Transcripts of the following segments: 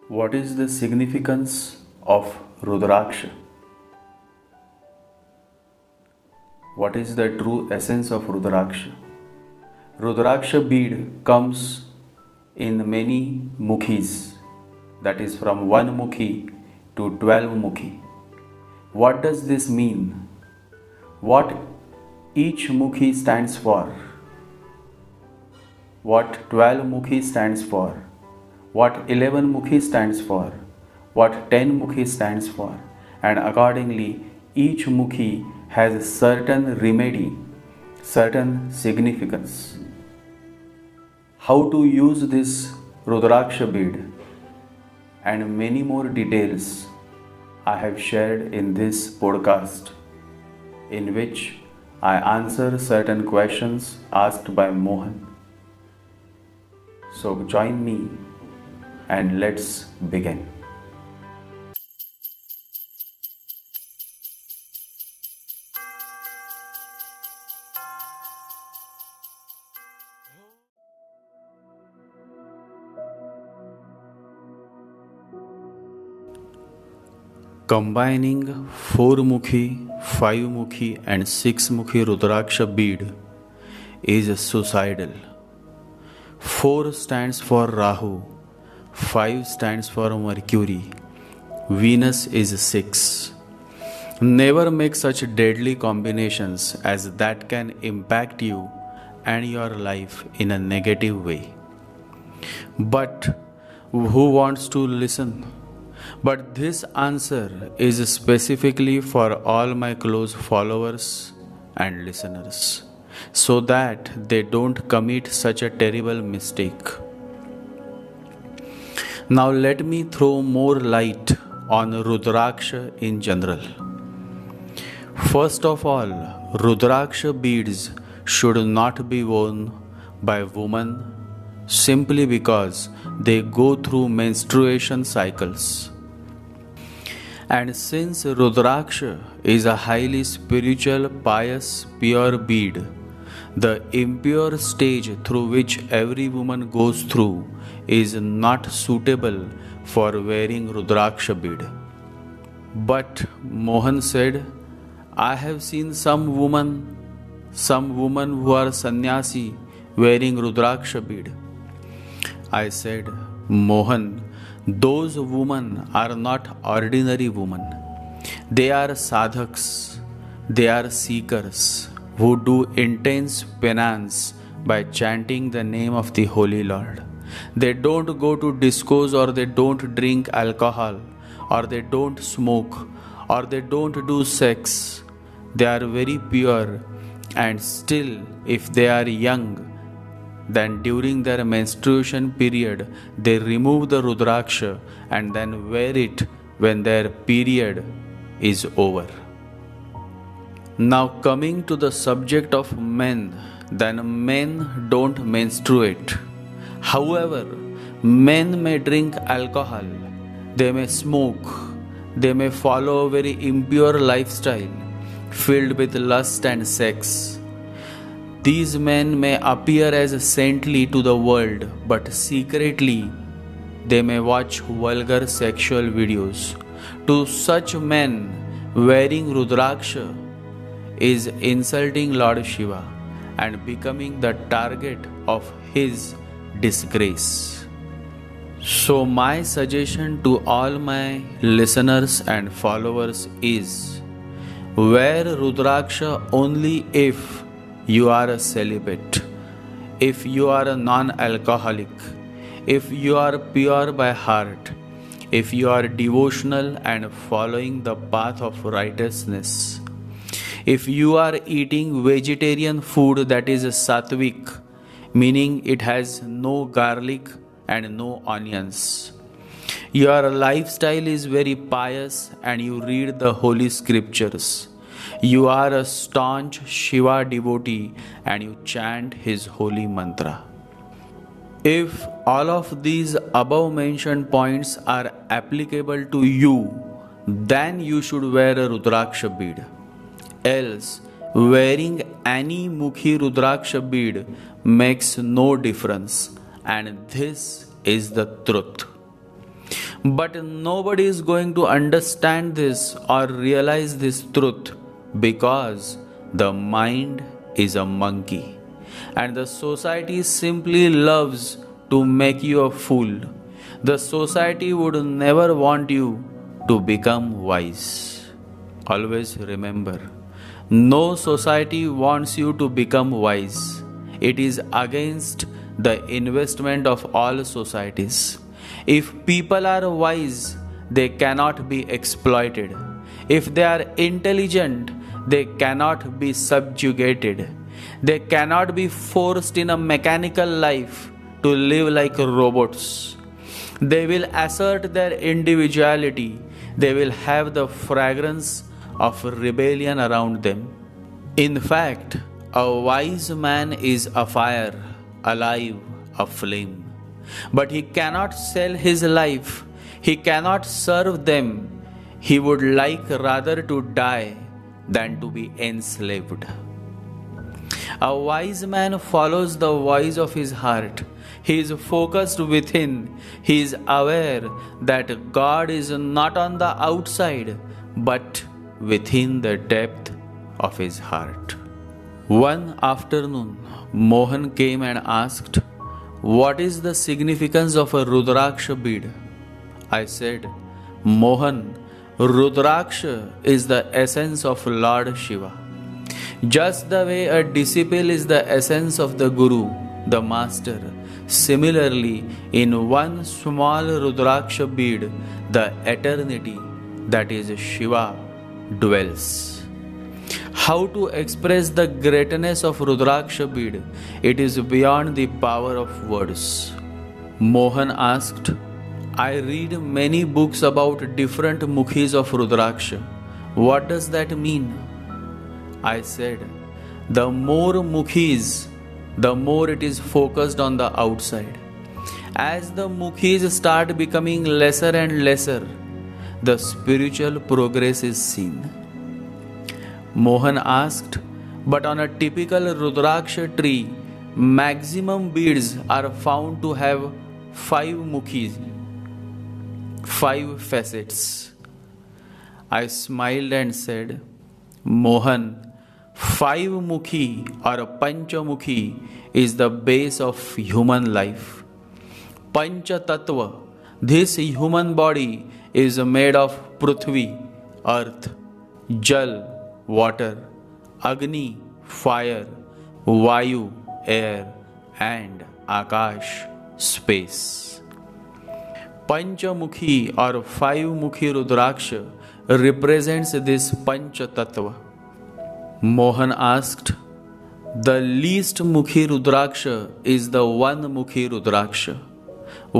What is the significance of Rudraksha? What is the true essence of Rudraksha? Rudraksha bead comes in many mukhis, that is from one mukhi to 12 mukhi. What does this mean? What each mukhi stands for? What 12 mukhi stands for? What 11 mukhi stands for? What 10 mukhi stands for? And accordingly, each mukhi has a certain remedy, certain significance. How to use this Rudraksha bead and many more details I have shared in this podcast, in which I answer certain questions asked by Mohan. So join me and let's begin. Combining 4-mukhi, 5-mukhi and 6-mukhi Rudraksha bead is suicidal. 4 stands for Rahu, 5 stands for Mercury, Venus is 6. Never make such deadly combinations as that can impact you and your life in a negative way. But who wants to listen? But this answer is specifically for all my close followers and listeners, so that they don't commit such a terrible mistake. Now let me throw more light on Rudraksha in general. First of all, Rudraksha beads should not be worn by women simply because they go through menstruation cycles. And since Rudraksha is a highly spiritual, pious, pure bead, the impure stage through which every woman goes through is not suitable for wearing Rudraksha bead. But Mohan said, I have seen some women who are sannyasi wearing Rudraksha bead. I said, Mohan, those women are not ordinary women. They are sadhaks, they are seekers who do intense penance by chanting the name of the Holy Lord. They don't go to discos, or they don't drink alcohol, or they don't smoke, or they don't do sex. They are very pure, and still, if they are young, then during their menstruation period, they remove the Rudraksha and then wear it when their period is over. Now coming to the subject of men, then men don't menstruate. However, men may drink alcohol, they may smoke, they may follow a very impure lifestyle filled with lust and sex. These men may appear as saintly to the world, but secretly they may watch vulgar sexual videos. To such men, wearing Rudraksha is insulting Lord Shiva and becoming the target of his disgrace. So my suggestion to all my listeners and followers is, wear Rudraksha only if you are a celibate, if you are a non-alcoholic, if you are pure by heart, if you are devotional and following the path of righteousness, if you are eating vegetarian food that is sattvic, meaning it has no garlic and no onions, your lifestyle is very pious and you read the holy scriptures, you are a staunch Shiva devotee and you chant his holy mantra. If all of these above mentioned points are applicable to you, then you should wear a Rudraksha bead. Else, wearing any Mukhi Rudraksha bead makes no difference, and this is the truth. But nobody is going to understand this or realize this truth because the mind is a monkey and the society simply loves to make you a fool. The society would never want you to become wise. Always remember, no society wants you to become wise. It is against the investment of all societies. If people are wise, they cannot be exploited. If they are intelligent, they cannot be subjugated. They cannot be forced in a mechanical life to live like robots. They will assert their individuality. They will have the fragrance of rebellion around them. In fact, a wise man is afire, alive, aflame. But he cannot sell his life. He cannot serve them. He would like rather to die than to be enslaved. A wise man follows the voice of his heart. He is focused within. He is aware that God is not on the outside but within the depth of his heart. One afternoon, Mohan came and asked, "What is the significance of a Rudraksha bead?" I said, "Mohan, Rudraksha is the essence of Lord Shiva. Just the way a disciple is the essence of the Guru, the Master, similarly, in one small Rudraksha bead, the eternity, that is Shiva, dwells." How to express the greatness of Rudraksha bead? It is beyond the power of words. Mohan asked, "I read many books about different mukhis of Rudraksha. What does that mean?" I said, "The more mukhis, the more it is focused on the outside. As the mukhis start becoming lesser and lesser, the spiritual progress is seen." Mohan asked, "But on a typical Rudraksha tree, maximum beads are found to have 5 mukhis, 5 facets." I smiled and said, "Mohan, 5 mukhi or Panchamukhi is the base of human life. Pancha Tattva, this human body is made of Prithvi, earth, Jal, water, Agni, fire, Vayu, air, and Akash, space. Panchamukhi or 5-mukhi Rudraksha represents this Pancha Tattva." Mohan asked, "The least Mukhi Rudraksha is the One Mukhi Rudraksha.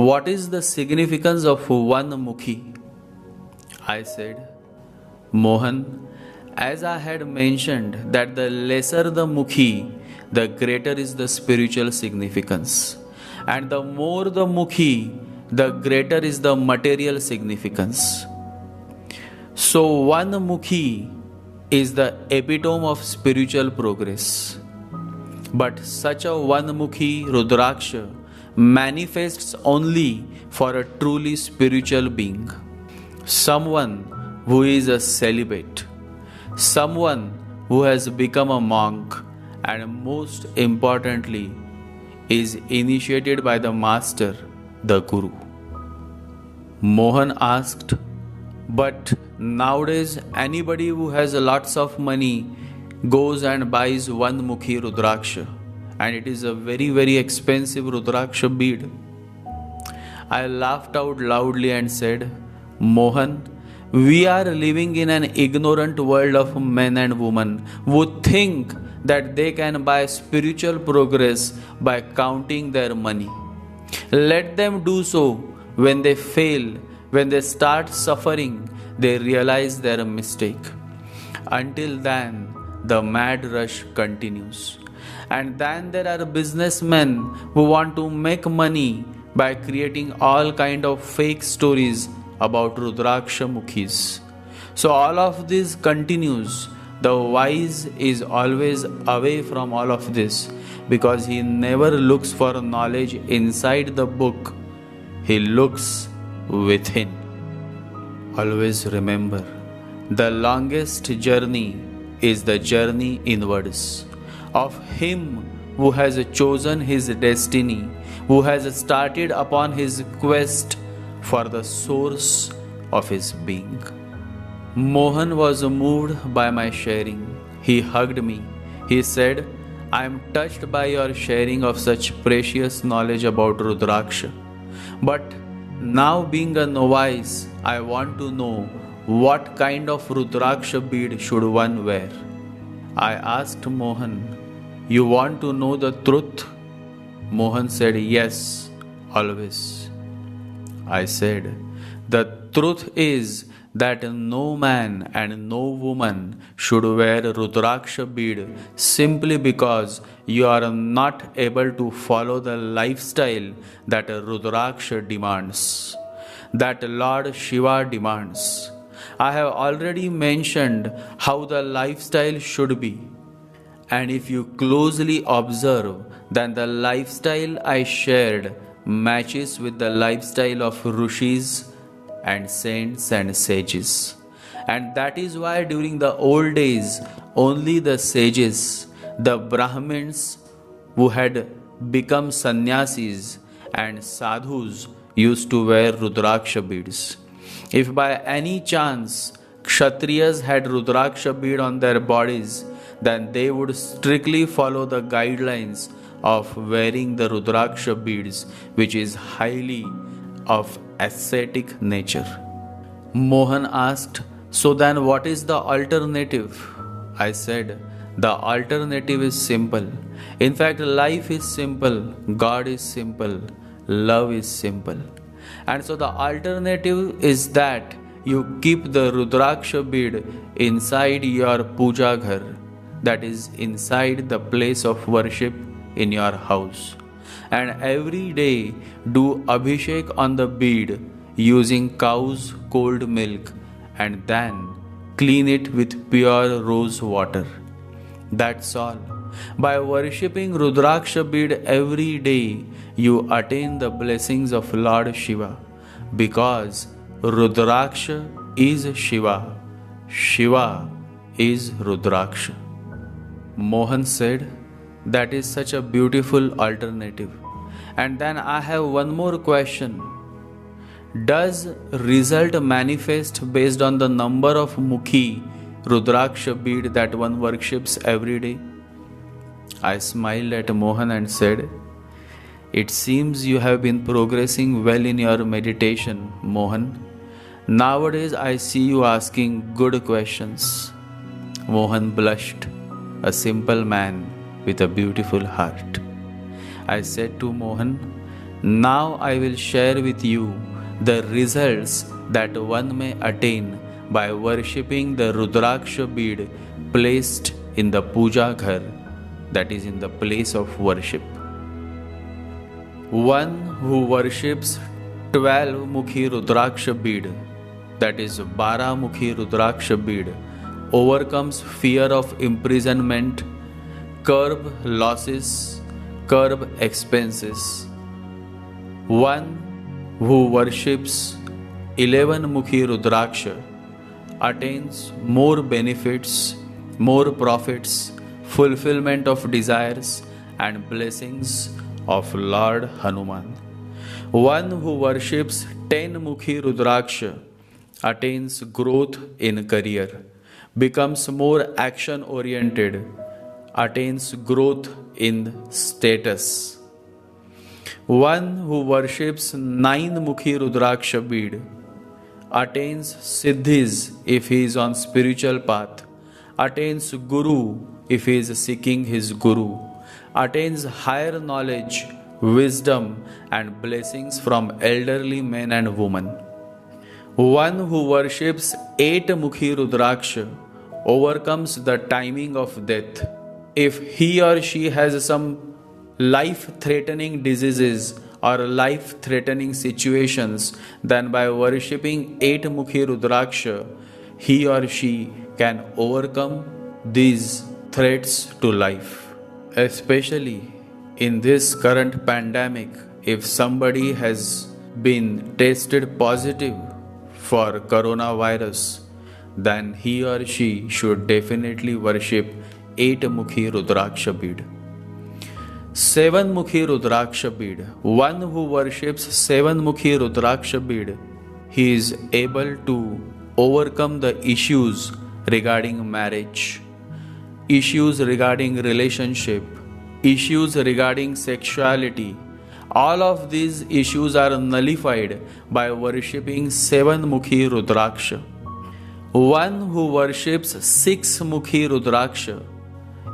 What is the significance of One Mukhi?" I said, "Mohan, as I had mentioned that the lesser the Mukhi, the greater is the spiritual significance. And the more the Mukhi, the greater is the material significance. So One Mukhi is the epitome of spiritual progress. But such a One Mukhi Rudraksha manifests only for a truly spiritual being. Someone who is a celibate, someone who has become a monk, and most importantly, is initiated by the Master, the Guru." Mohan asked, "But nowadays anybody who has lots of money goes and buys One Mukhi Rudraksha, and it is a very, very expensive Rudraksha bead." I laughed out loudly and said, "Mohan, we are living in an ignorant world of men and women who think that they can buy spiritual progress by counting their money. Let them do so. When they fail, when they start suffering, they realize their mistake. Until then, the mad rush continues. And then there are businessmen who want to make money by creating all kind of fake stories about Rudraksha Mukhis. So all of this continues. The wise is always away from all of this because he never looks for knowledge inside the book. He looks within. Always remember, the longest journey is the journey inwards of him who has chosen his destiny, who has started upon his quest for the source of his being. Mohan was moved by my sharing. He hugged me. He said, I am touched by your sharing of such precious knowledge about Rudraksha. But now, being a novice, I want to know what kind of Rudraksha bead should one wear. I asked Mohan, you want to know the truth? Mohan said, yes, always. I said, the truth is that no man and no woman should wear Rudraksha bead simply because you are not able to follow the lifestyle that Rudraksha demands, that Lord Shiva demands. I have already mentioned how the lifestyle should be. And if you closely observe, then the lifestyle I shared matches with the lifestyle of rishis and saints and sages. And that is why during the old days, only the sages, the Brahmins who had become sannyasis and sadhus used to wear Rudraksha beads. If by any chance Kshatriyas had Rudraksha bead on their bodies, then they would strictly follow the guidelines of wearing the Rudraksha beads, which is highly of ascetic nature. Mohan asked, so then what is the alternative? I said, the alternative is simple. In fact, life is simple, God is simple, love is simple. And so the alternative is that you keep the Rudraksha bead inside your puja ghar, that is inside the place of worship in your house. And every day do abhishek on the bead using cow's cold milk and then clean it with pure rose water. That's all. By worshipping Rudraksha bead every day, you attain the blessings of Lord Shiva, because Rudraksha is Shiva, Shiva is Rudraksha. Mohan said, that is such a beautiful alternative. And then I have one more question. Does result manifest based on the number of Mukhi Rudraksha bead that one worships every day? I smiled at Mohan and said, it seems you have been progressing well in your meditation, Mohan. Nowadays I see you asking good questions. Mohan blushed, a simple man with a beautiful heart. I said to Mohan, now I will share with you the results that one may attain by worshipping the Rudraksha bead placed in the puja ghar, that is in the place of worship. One who worships 12 Mukhi Rudraksha bead, that is 12 Mukhi Rudraksha bead, overcomes fear of imprisonment, curb losses, curb expenses. One who worships 11 Mukhi Rudraksha attains more benefits, more profits, fulfillment of desires and blessings of Lord Hanuman. One who worships 10 Mukhi Rudraksha attains growth in career, becomes more action oriented, attains growth in status. One who worships 9 Mukhi Rudraksha bead attains siddhis if he is on spiritual path, attains guru if he is seeking his guru, attains higher knowledge, wisdom and blessings from elderly men and women. One who worships 8 Mukhi Rudraksha overcomes the timing of death. If he or she has some life-threatening diseases or life-threatening situations, then by worshipping 8 Mukhi Rudraksha, he or she can overcome these threats to life. Especially in this current pandemic, if somebody has been tested positive for coronavirus, then he or she should definitely worship 8-mukhi Rudraksha bead. 7-mukhi Rudraksha bead. One who worships 7-mukhi Rudraksha bead, he is able to overcome the issues regarding marriage, issues regarding relationship, issues regarding sexuality. All of these issues are nullified by worshipping 7-mukhi Rudraksha. One who worships 6-mukhi Rudraksha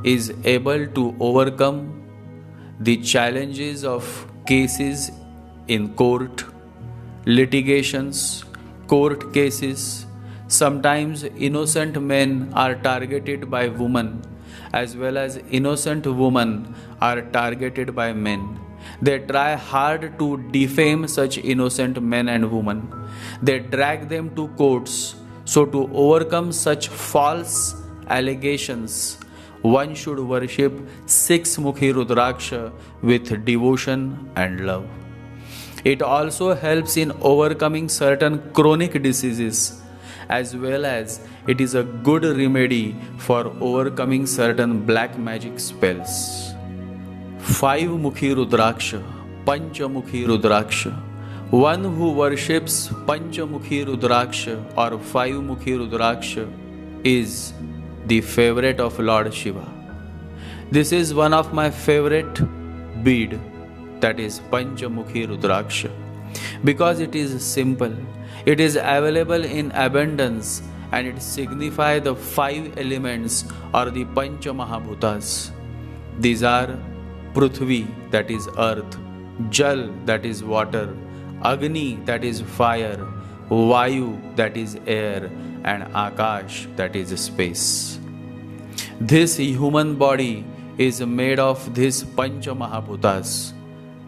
is able to overcome the challenges of cases in court, litigations, court cases. Sometimes innocent men are targeted by women, as well as innocent women are targeted by men. They try hard to defame such innocent men and women. They drag them to courts. So to overcome such false allegations, one should worship 6-mukhi Rudraksha with devotion and love. It also helps in overcoming certain chronic diseases, as well as it is a good remedy for overcoming certain black magic spells. 5-mukhi Rudraksha, Panchamukhi Rudraksha. One who worships Panchamukhi Rudraksha or 5-mukhi Rudraksha is the favorite of Lord Shiva. This is one of my favorite bead, that is Panchamukhi Rudraksha, because it is simple, it is available in abundance, and it signifies the 5 elements or the Pancha Mahabhutas. These are Prithvi, that is earth, Jal, that is water, Agni, that is fire, Vayu, that is air, and Akash, that is space. This human body is made of these Pancha Mahabhutas,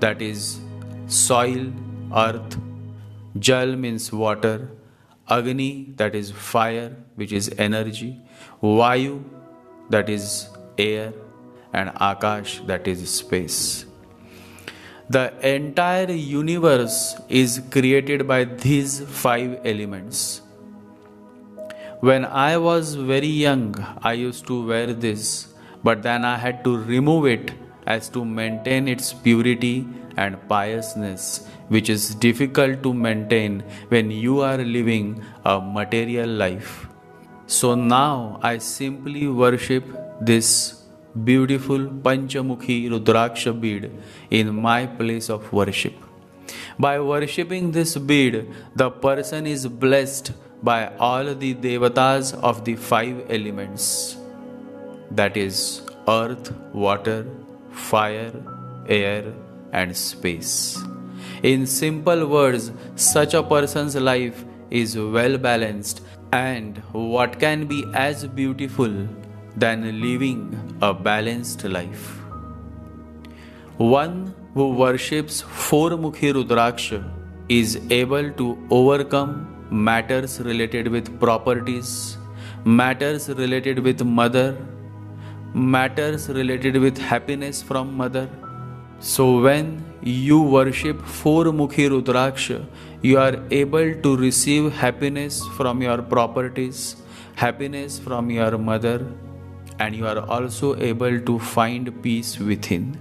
that is soil, earth, Jal means water, Agni, that is fire, which is energy, Vayu, that is air, and Akash, that is space. The entire universe is created by these 5 elements. When I was very young, I used to wear this, but then I had to remove it as to maintain its purity and piousness, which is difficult to maintain when you are living a material life. So now I simply worship this beautiful Panchamukhi Rudraksha bead in my place of worship. By worshipping this bead, the person is blessed by all the devatas of the 5 elements, that is earth, water, fire, air, and space. In simple words, such a person's life is well balanced, and what can be as beautiful than living a balanced life? One who worships 4-mukhi Rudraksha is able to overcome matters related with properties, matters related with mother, matters related with happiness from mother. So when you worship 4-mukhi Rudraksha, you are able to receive happiness from your properties, happiness from your mother, and you are also able to find peace within.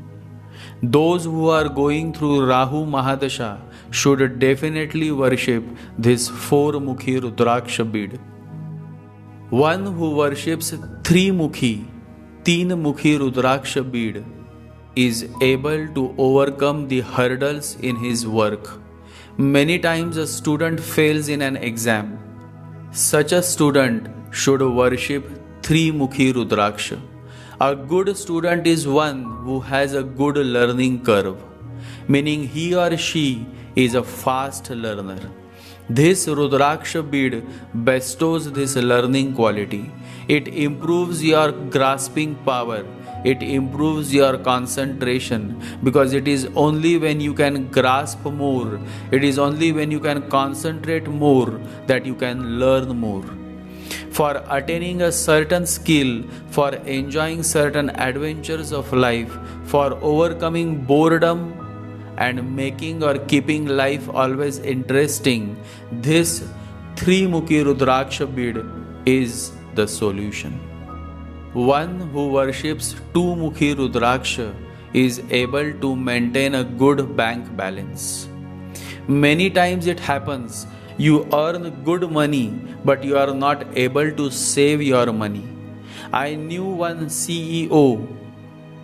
Those who are going through Rahu Mahadasha should definitely worship this 4-mukhi Rudraksha bead. One who worships 3-mukhi Rudraksha bead is able to overcome the hurdles in his work. Many times a student fails in an exam. Such a student should worship 3-mukhi Rudraksha. A good student is one who has a good learning curve, meaning he or she is a fast learner. This Rudraksha bead bestows this learning quality. It improves your grasping power. It improves your concentration, because it is only when you can grasp more, it is only when you can concentrate more that you can learn more. For attaining a certain skill, for enjoying certain adventures of life, for overcoming boredom and making or keeping life always interesting, this 3-Mukhi Rudraksha bead is the solution. One who worships 2-Mukhi Rudraksha is able to maintain a good bank balance. Many times it happens you earn good money, but you are not able to save your money. I knew one CEO,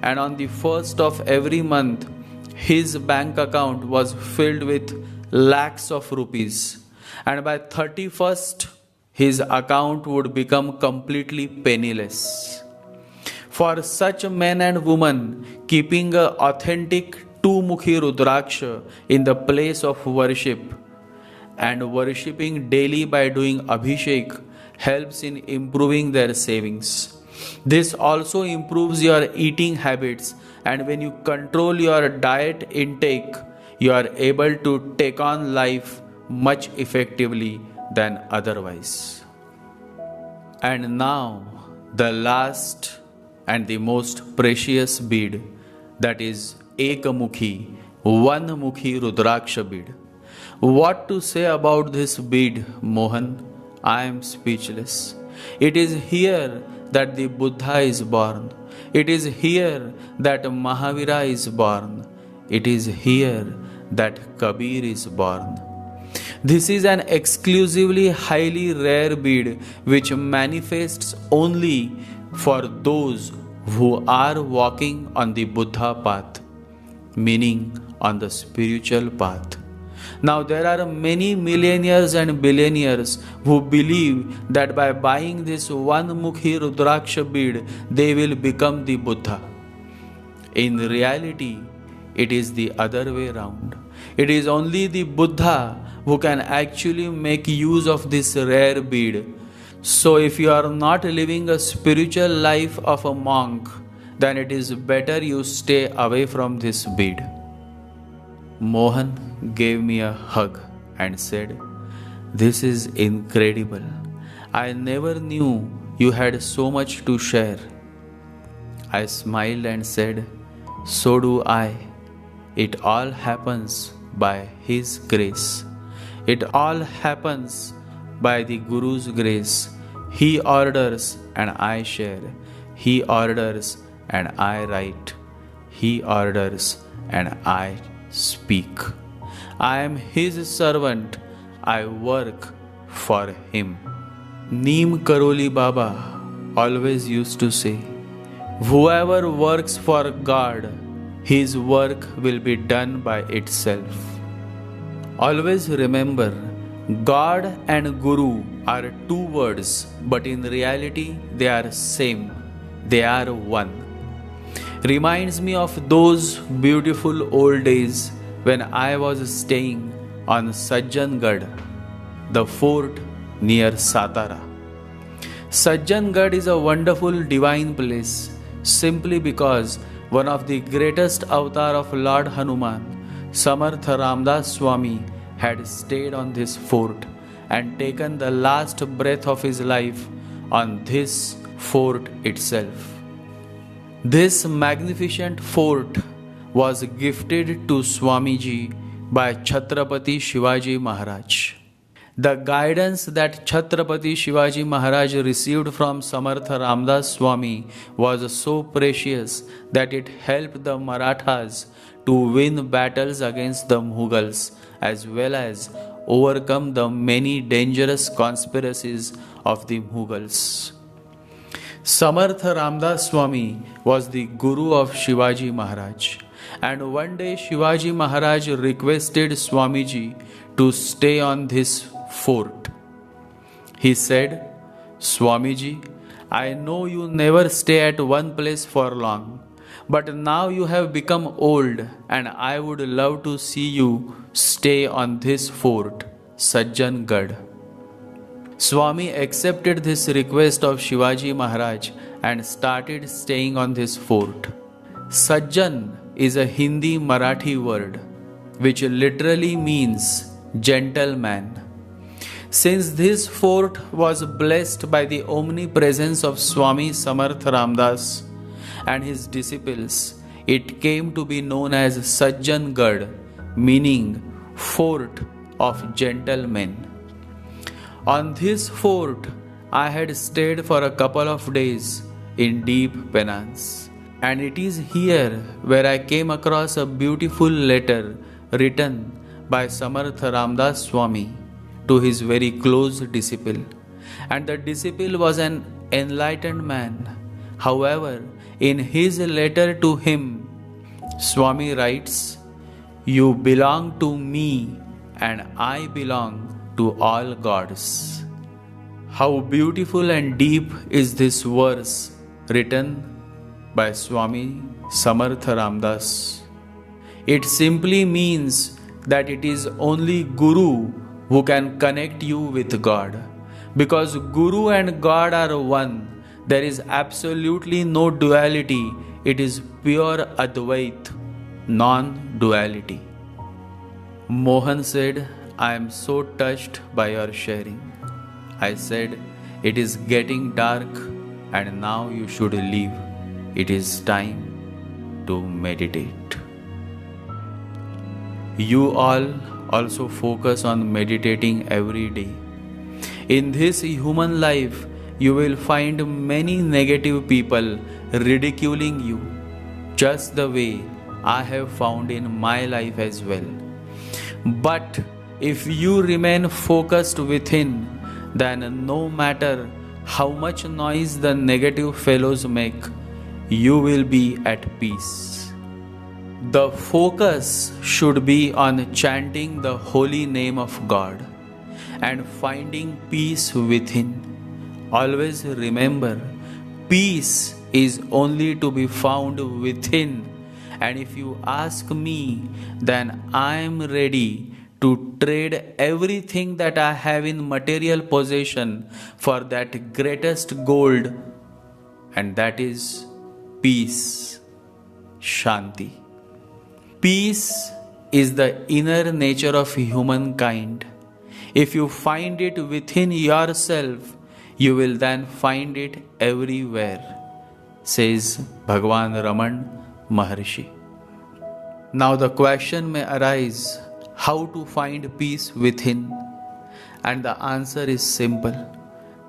and on the first of every month, his bank account was filled with lakhs of rupees, and by 31st, his account would become completely penniless. For such men and women, keeping an authentic 2-Mukhi Rudraksha in the place of worship and worshipping daily by doing Abhishek helps in improving their savings. This also improves your eating habits, and when you control your diet intake, you are able to take on life much effectively than otherwise. And now, the last and the most precious bead, that is Ekamukhi, One Mukhi Rudraksha bead. What to say about this bead, Mohan? I am speechless. It is here that the Buddha is born. It is here that Mahavira is born. It is here that Kabir is born. This is an exclusively highly rare bead which manifests only for those who are walking on the Buddha path, meaning on the spiritual path. Now there are many millionaires and billionaires who believe that by buying this One Mukhi Rudraksha bead, they will become the Buddha. In reality, it is the other way round. It is only the Buddha who can actually make use of this rare bead. So if you are not living a spiritual life of a monk, then it is better you stay away from this bead. Mohan gave me a hug and said, "This is incredible. I never knew you had so much to share." I smiled and said, "So do I. It all happens by His grace. It all happens by the Guru's grace. He orders and I share. He orders and I write. He orders and I speak. I am His servant. I work for Him." Neem Karoli Baba always used to say, "Whoever works for God, his work will be done by itself." Always remember, God and Guru are two words, but in reality they are same. They are one. Reminds me of those beautiful old days when I was staying on Sajjangad, the fort near Satara. Sajjangad is a wonderful divine place simply because one of the greatest avatar of Lord Hanuman, Samartha Ramdas Swami, had stayed on this fort and taken the last breath of his life on this fort itself. This magnificent fort was gifted to Swamiji by Chhatrapati Shivaji Maharaj. The guidance that Chhatrapati Shivaji Maharaj received from Samartha Ramdas Swami was so precious that it helped the Marathas to win battles against the Mughals as well as overcome the many dangerous conspiracies of the Mughals. Samartha Ramdas Swami was the Guru of Shivaji Maharaj, and one day Shivaji Maharaj requested Swamiji to stay on this fort. He said, "Swamiji, I know you never stay at one place for long, but now you have become old and I would love to see you stay on this fort, Sajjangad." Swami accepted this request of Shivaji Maharaj and started staying on this fort. Sajjan is a Hindi Marathi word which literally means gentleman. Since this fort was blessed by the omnipresence of Swami Samartha Ramdas and his disciples, it came to be known as Sajjangad, meaning fort of gentlemen. On this fort, I had stayed for a couple of days in deep penance. And it is here where I came across a beautiful letter written by Samartha Ramdas Swami to his very close disciple. And the disciple was an enlightened man. However, in his letter to him, Swami writes, "You belong to me and I belong to all gods." How beautiful and deep is this verse written by Swami Samartha Ramdas. It simply means that it is only Guru who can connect you with God. Because Guru and God are one, there is absolutely no duality. It is pure Advait, non-duality. Mohan said, "I am so touched by your sharing." I said, "It is getting dark and now you should leave. It is time to meditate." You all also focus on meditating every day. In this human life, you will find many negative people ridiculing you, just the way I have found in my life as well. But if you remain focused within, then no matter how much noise the negative fellows make, you will be at peace. The focus should be on chanting the holy name of God and finding peace within. Always remember, peace is only to be found within. And if you ask me, then I am ready to trade everything that I have in material possession for that greatest gold, and that is peace, Shanti. Peace is the inner nature of humankind. If you find it within yourself, you will then find it everywhere, says Bhagwan Raman Maharshi. Now the question may arise, how to find peace within? And the answer is simple.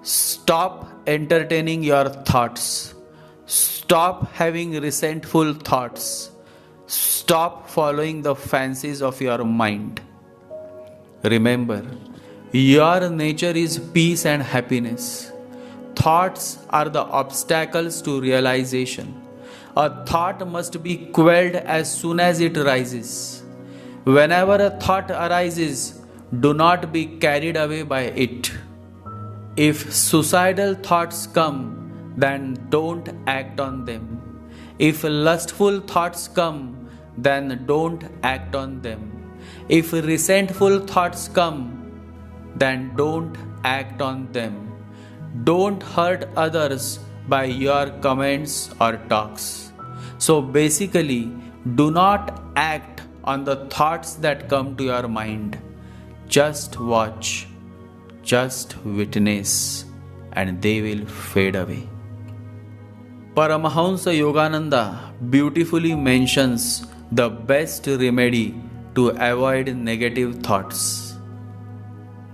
Stop entertaining your thoughts. Stop having resentful thoughts. Stop following the fancies of your mind. Remember, your nature is peace and happiness. Thoughts are the obstacles to realization. A thought must be quelled as soon as it rises. Whenever a thought arises, do not be carried away by it. If suicidal thoughts come, then don't act on them. If lustful thoughts come, then don't act on them. If resentful thoughts come, then don't act on them. Don't hurt others by your comments or talks. So basically, do not act on the thoughts that come to your mind. Just watch, just witness, and they will fade away. Paramahansa Yogananda beautifully mentions the best remedy to avoid negative thoughts.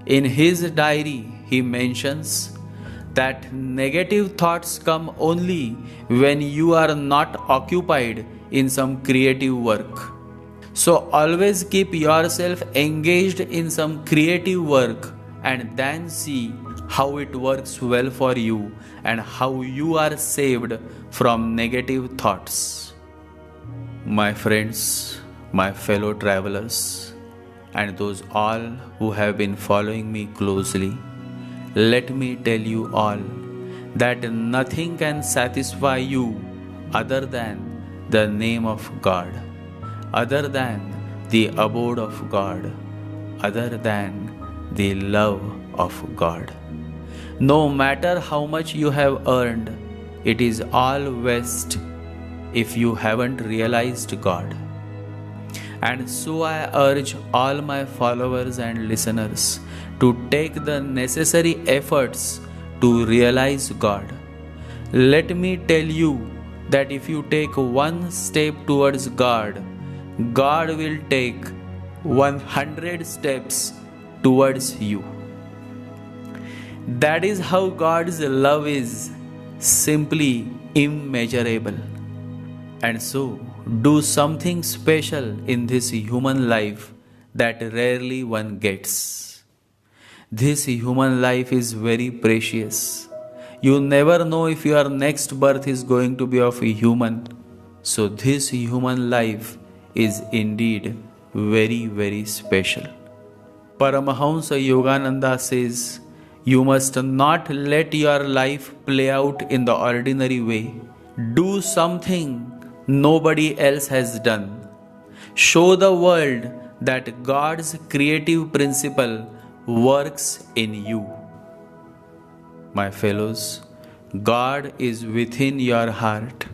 In his diary, he mentions that negative thoughts come only when you are not occupied in some creative work. So always keep yourself engaged in some creative work and then see how it works well for you and how you are saved from negative thoughts. My friends, my fellow travelers, and those all who have been following me closely, let me tell you all that nothing can satisfy you other than the name of God, other than the abode of God, other than the love of God. No matter how much you have earned, it is all waste if you haven't realized God. And so I urge all my followers and listeners to take the necessary efforts to realize God. Let me tell you that if you take one step towards God, God will take 100 steps towards you. That is how God's love is, simply immeasurable. And so, do something special in this human life that rarely one gets. This human life is very precious. You never know if your next birth is going to be of a human. So, this human life is indeed very, very special. Paramahamsa Yogananda says, you must not let your life play out in the ordinary way. Do something nobody else has done. Show the world that God's creative principle works in you. My fellows, God is within your heart.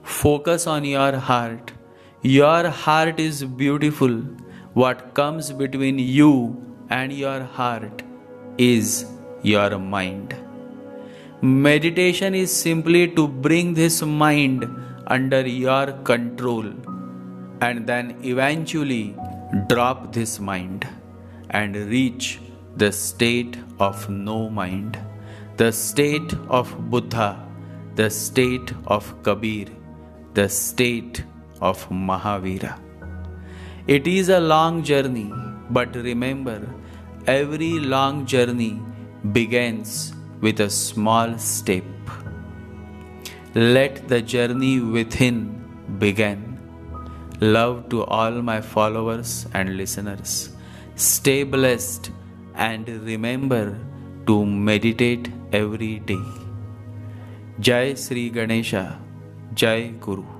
Focus on your heart. Your heart is beautiful. What comes between you and your heart is your mind. Meditation is simply to bring this mind under your control and then eventually drop this mind and reach the state of no mind, the state of Buddha, the state of Kabir, the state of Mahavira. It is a long journey, but remember, every long journey begins with a small step. Let the journey within begin. Love to all my followers and listeners. Stay blessed and remember to meditate every day. Jai Sri Ganesha, Jai Guru.